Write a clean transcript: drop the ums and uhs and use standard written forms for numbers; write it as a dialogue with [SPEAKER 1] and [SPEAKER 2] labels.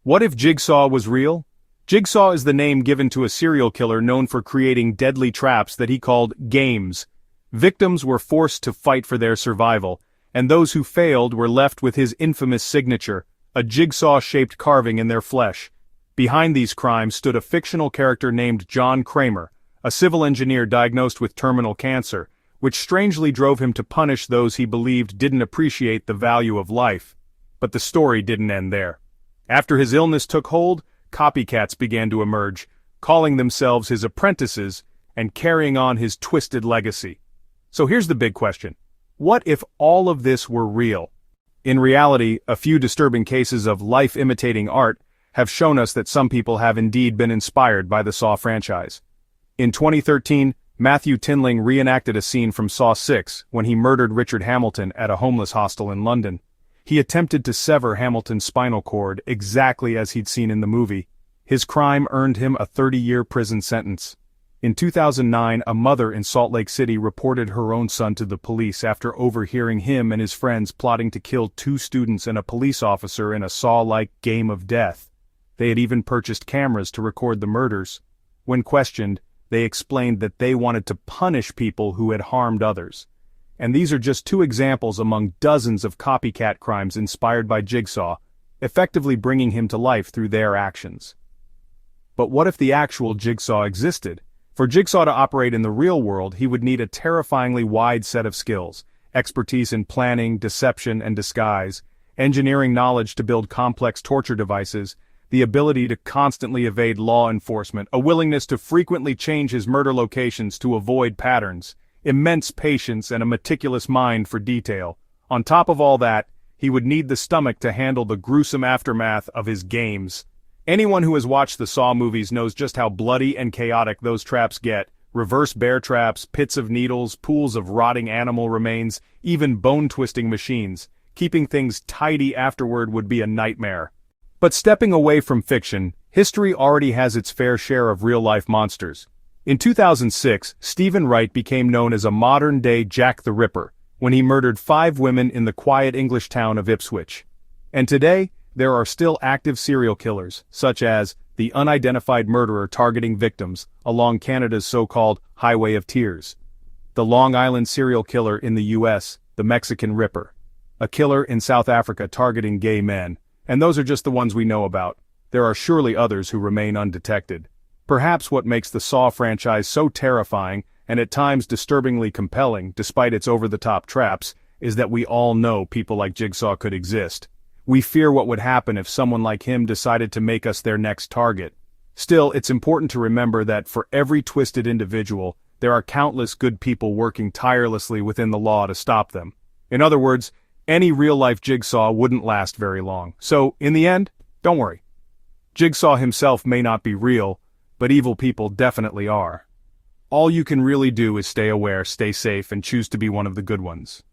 [SPEAKER 1] What if Jigsaw was real? Jigsaw is the name given to a serial killer known for creating deadly traps that he called games. Victims were forced to fight for their survival, and those who failed were left with his infamous signature, a jigsaw-shaped carving in their flesh. Behind these crimes stood a fictional character named John Kramer, a civil engineer diagnosed with terminal cancer, which strangely drove him to punish those he believed didn't appreciate the value of life. But the story didn't end there. After his illness took hold, copycats began to emerge, calling themselves his apprentices and carrying on his twisted legacy. So here's the big question. What if all of this were real? In reality, a few disturbing cases of life-imitating art have shown us that some people have indeed been inspired by the Saw franchise. In 2013, Matthew Tinling reenacted a scene from Saw 6 when he murdered Richard Hamilton at a homeless hostel in London. He attempted to sever Hamilton's spinal cord exactly as he'd seen in the movie. His crime earned him a 30-year prison sentence. In 2009, a mother in Salt Lake City reported her own son to the police after overhearing him and his friends plotting to kill 2 students and a police officer in a Saw-like game of death. They had even purchased cameras to record the murders. When questioned, they explained that they wanted to punish people who had harmed others. And these are just 2 examples among dozens of copycat crimes inspired by Jigsaw, effectively bringing him to life through their actions. But what if the actual Jigsaw existed? For Jigsaw to operate in the real world, he would need a terrifyingly wide set of skills: expertise in planning, deception, and disguise, engineering knowledge to build complex torture devices, the ability to constantly evade law enforcement, a willingness to frequently change his murder locations to avoid patterns, immense patience, and a meticulous mind for detail. On top of all that, he would need the stomach to handle the gruesome aftermath of his games. Anyone who has watched the Saw movies knows just how bloody and chaotic those traps get. Reverse bear traps, pits of needles, pools of rotting animal remains, even bone-twisting machines. Keeping things tidy afterward would be a nightmare. But stepping away from fiction, history already has its fair share of real-life monsters. In 2006, Stephen Wright became known as a modern-day Jack the Ripper, when he murdered 5 women in the quiet English town of Ipswich. And today, there are still active serial killers, such as the unidentified murderer targeting victims along Canada's so-called Highway of Tears, the Long Island serial killer in the US, the Mexican Ripper, a killer in South Africa targeting gay men, and those are just the ones we know about. There are surely others who remain undetected. Perhaps what makes the Saw franchise so terrifying and at times disturbingly compelling, despite its over-the-top traps, is that we all know people like Jigsaw could exist. We fear what would happen if someone like him decided to make us their next target. Still, it's important to remember that for every twisted individual, there are countless good people working tirelessly within the law to stop them. In other words, any real-life Jigsaw wouldn't last very long. So, in the end, don't worry. Jigsaw himself may not be real, but evil people definitely are. All you can really do is stay aware, stay safe, and choose to be one of the good ones.